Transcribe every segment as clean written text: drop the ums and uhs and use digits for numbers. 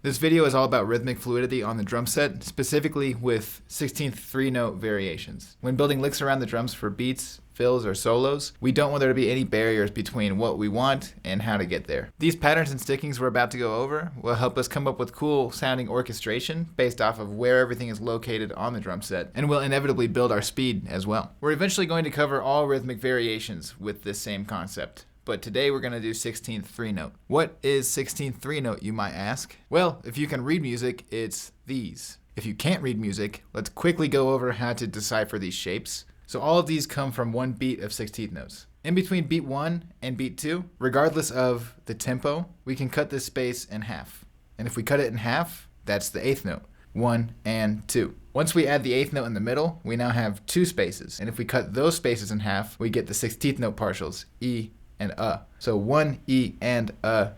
This video is all about rhythmic fluidity on the drum set, specifically with 16th 3-note variations. When building licks around the drums for beats, fills, or solos, we don't want there to be any barriers between what we want and how to get there. These patterns and stickings we're about to go over will help us come up with cool sounding orchestration based off of where everything is located on the drum set, and will inevitably build our speed as well. We're eventually going to cover all rhythmic variations with this same concept. But today we're going to do 16th 3-note. What is 16th 3-note, you might ask? Well, if you can read music, it's these. If you can't read music, let's quickly go over how to decipher these shapes. So all of these come from one beat of 16th notes. In between beat 1 and beat 2, regardless of the tempo, we can cut this space in half. And if we cut it in half, that's the 8th note, 1 and 2. Once we add the 8th note in the middle, we now have 2 spaces. And if we cut those spaces in half, we get the 16th note partials, E and So 1, E, and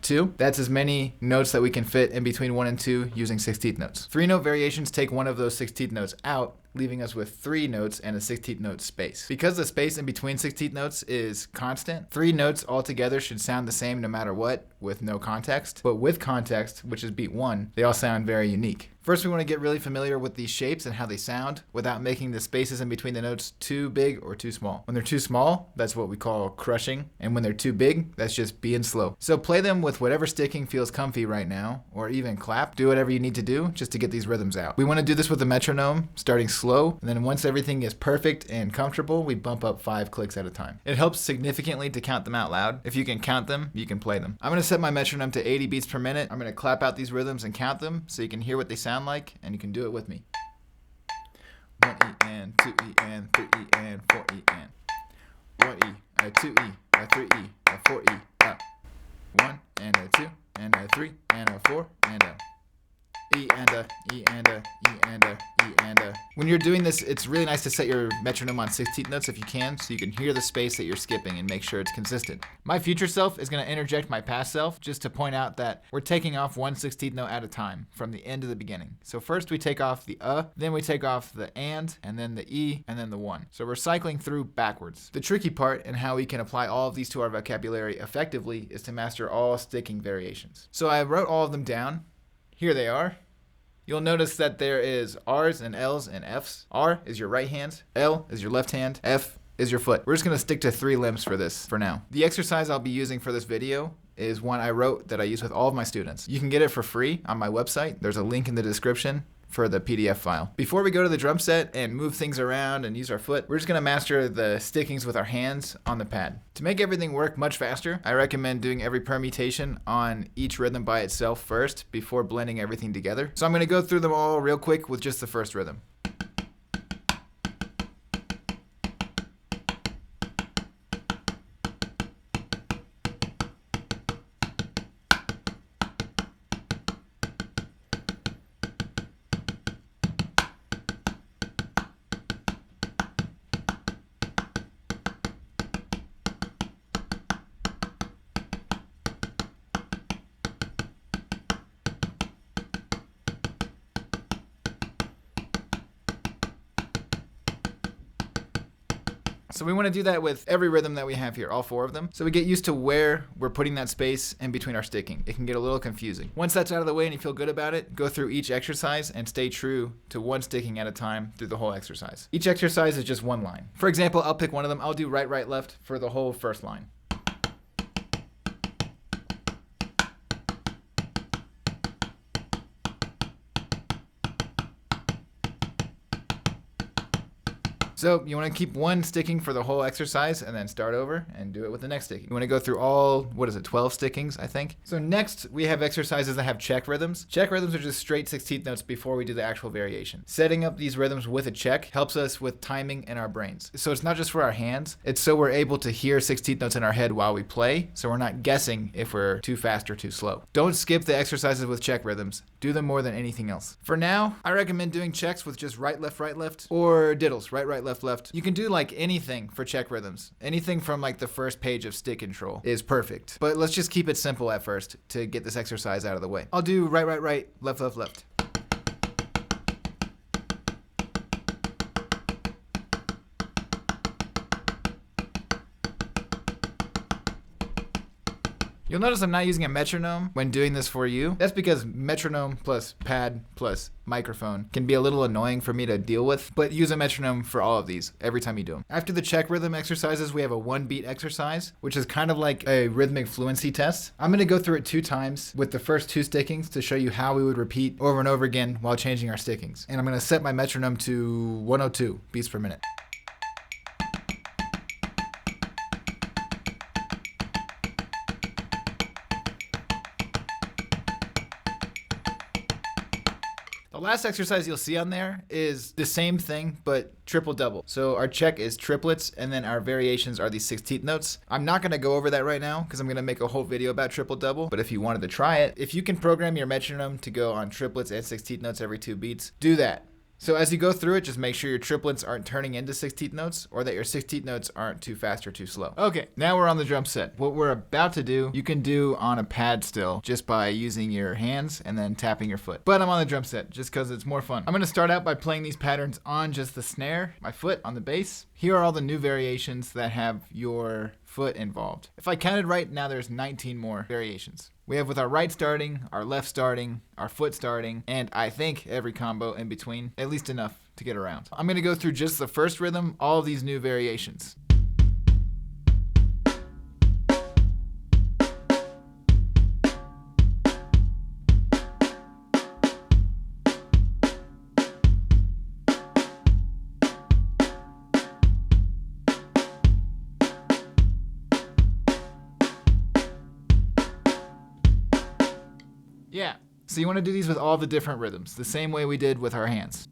2. That's as many notes that we can fit in between 1 and 2 using 16th notes. 3-note variations take one of those 16th notes out, leaving us with 3 notes and a 16th note space. Because the space in between 16th notes is constant, 3 notes altogether should sound the same no matter what, with no context. But with context, which is beat 1, they all sound very unique. First, we want to get really familiar with these shapes and how they sound without making the spaces in between the notes too big or too small. When they're too small, that's what we call crushing. And when they're too big, that's just being slow. So play them with whatever sticking feels comfy right now, or even clap. Do whatever you need to do just to get these rhythms out. We want to do this with a metronome, starting slow. And then once everything is perfect and comfortable, we bump up 5 clicks at a time. It helps significantly to count them out loud. If you can count them, you can play them. I'm going to set my metronome to 80 beats per minute. I'm going to clap out these rhythms and count them so you can hear what they sound like, and you can do it with me. 1 E and 2 E and 3 E and 4 E and 1 E, 2 E, 3 E, 4 E, 1 and 2 and 3 and 4 and E and E and E and E and When you're doing this, it's really nice to set your metronome on 16th notes if you can, so you can hear the space that you're skipping and make sure it's consistent. My future self is going to interject my past self just to point out that we're taking off one 16th note at a time from the end to the beginning. So first we take off the then we take off the and then the E, and then the 1. So we're cycling through backwards. The tricky part and how we can apply all of these to our vocabulary effectively is to master all sticking variations. So I wrote all of them down. Here they are. You'll notice that there is R's and L's and F's. R is your right hand, L is your left hand, F is your foot. We're just gonna stick to 3 limbs for this for now. The exercise I'll be using for this video is one I wrote that I use with all of my students. You can get it for free on my website. There's a link in the description for the PDF file. Before we go to the drum set and move things around and use our foot, we're just gonna master the stickings with our hands on the pad. To make everything work much faster, I recommend doing every permutation on each rhythm by itself first before blending everything together. So I'm gonna go through them all real quick with just the first rhythm. So we want to do that with every rhythm that we have here, all 4 of them. So we get used to where we're putting that space in between our sticking. It can get a little confusing. Once that's out of the way and you feel good about it, go through each exercise and stay true to one sticking at a time through the whole exercise. Each exercise is just one line. For example, I'll pick one of them. I'll do right, right, left for the whole first line. So you want to keep one sticking for the whole exercise and then start over and do it with the next sticking. You want to go through all, 12 stickings, I think? So next we have exercises that have check rhythms. Check rhythms are just straight 16th notes before we do the actual variation. Setting up these rhythms with a check helps us with timing in our brains. So it's not just for our hands, it's so we're able to hear 16th notes in our head while we play, so we're not guessing if we're too fast or too slow. Don't skip the exercises with check rhythms. Do them more than anything else. For now, I recommend doing checks with just right, left, or diddles, right, left, left. You can do like anything for check rhythms. Anything from like the first page of stick control is perfect. But let's just keep it simple at first to get this exercise out of the way. I'll do right, left, left. You'll notice I'm not using a metronome when doing this for you. That's because metronome plus pad plus microphone can be a little annoying for me to deal with, but use a metronome for all of these every time you do them. After the check rhythm exercises, we have a 1-beat exercise, which is kind of like a rhythmic fluency test. I'm going to go through it 2 times with the first 2 stickings to show you how we would repeat over and over again while changing our stickings. And I'm going to set my metronome to 102 beats per minute. The last exercise you'll see on there is the same thing, but triple double. So our check is triplets, and then our variations are these 16th notes. I'm not going to go over that right now because I'm going to make a whole video about triple double, but if you wanted to try it, if you can program your metronome to go on triplets and 16th notes every 2 beats, do that. So as you go through it, just make sure your triplets aren't turning into 16th notes or that your 16th notes aren't too fast or too slow. Okay, now we're on the drum set. What we're about to do, you can do on a pad still just by using your hands and then tapping your foot. But I'm on the drum set just because it's more fun. I'm going to start out by playing these patterns on just the snare, my foot on the bass. Here are all the new variations that have your foot involved. If I counted right, now there's 19 more variations. We have with our right starting, our left starting, our foot starting, and I think every combo in between, at least enough to get around. I'm going to go through just the first rhythm, all of these new variations. Yeah, so you want to do these with all the different rhythms, the same way we did with our hands.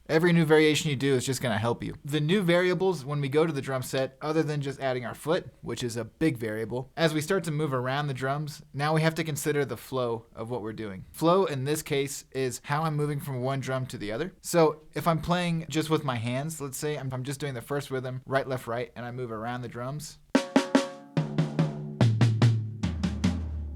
Every new variation you do is just going to help you. The new variables when we go to the drum set, other than just adding our foot, which is a big variable, as we start to move around the drums, now we have to consider the flow of what we're doing. Flow in this case is how I'm moving from one drum to the other. So if I'm playing just with my hands, let's say I'm just doing the first rhythm, right, left, right, and I move around the drums.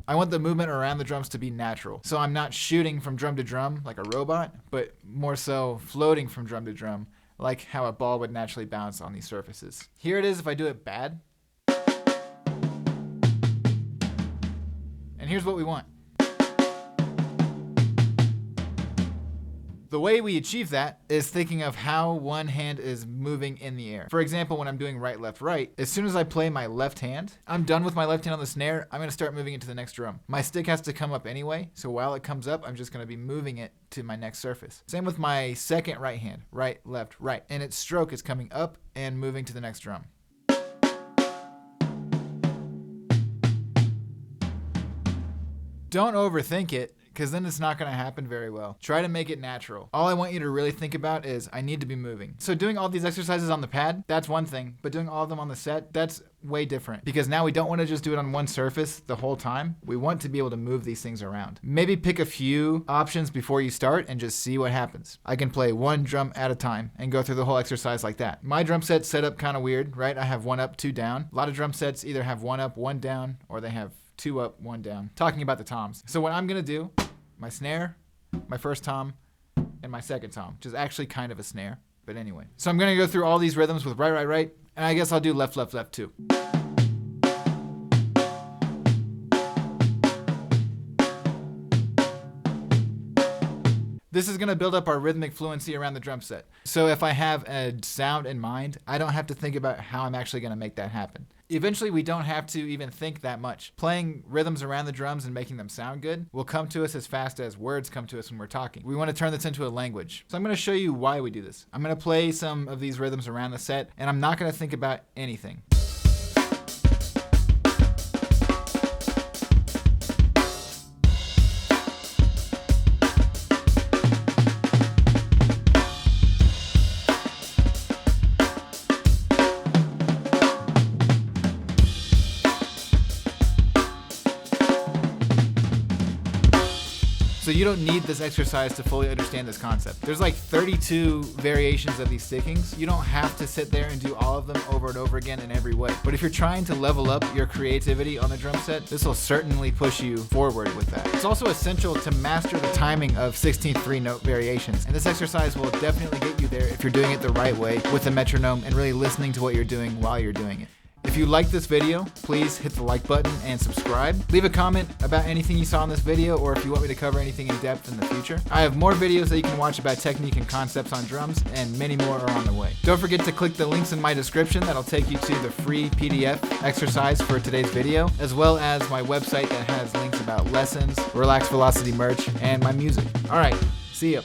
I want the movement around the drums to be natural. So I'm not shooting from drum to drum like a robot, but more so floating from drum to drum, like how a ball would naturally bounce on these surfaces. Here it is if I do it bad. And here's what we want. The way we achieve that is thinking of how one hand is moving in the air. For example, when I'm doing right, left, right, as soon as I play my left hand, I'm done with my left hand on the snare, I'm gonna start moving it to the next drum. My stick has to come up anyway, so while it comes up, I'm just gonna be moving it to my next surface. Same with my second right hand, right, left, right, and its stroke is coming up and moving to the next drum. Don't overthink it, because then it's not going to happen very well. Try to make it natural. All I want you to really think about is I need to be moving. So doing all these exercises on the pad, that's one thing, but doing all of them on the set, that's way different, because now we don't want to just do it on one surface the whole time. We want to be able to move these things around. Maybe pick a few options before you start and just see what happens. I can play one drum at a time and go through the whole exercise like that. My drum set's set up kind of weird, right? I have 1 up, 2 down. A lot of drum sets either have 1 up, 1 down, or they have 2 up, 1 down. Talking about the toms. So what I'm gonna do, my snare, my first tom, and my second tom, which is actually kind of a snare, but anyway. So I'm gonna go through all these rhythms with right, right, right, and I guess I'll do left, left, left too. This is gonna build up our rhythmic fluency around the drum set. So if I have a sound in mind, I don't have to think about how I'm actually gonna make that happen. Eventually, we don't have to even think that much. Playing rhythms around the drums and making them sound good will come to us as fast as words come to us when we're talking. We want to turn this into a language. So I'm going to show you why we do this. I'm going to play some of these rhythms around the set, and I'm not going to think about anything. So you don't need this exercise to fully understand this concept. There's like 32 variations of these stickings. You don't have to sit there and do all of them over and over again in every way. But if you're trying to level up your creativity on the drum set, this will certainly push you forward with that. It's also essential to master the timing of 16th 3-note variations. And this exercise will definitely get you there if you're doing it the right way with the metronome and really listening to what you're doing while you're doing it. If you liked this video, please hit the like button and subscribe. Leave a comment about anything you saw in this video, or if you want me to cover anything in depth in the future. I have more videos that you can watch about technique and concepts on drums, and many more are on the way. Don't forget to click the links in my description. That'll take you to the free PDF exercise for today's video, as well as my website that has links about lessons, Relaxed Velocity merch, and my music. All right, see ya.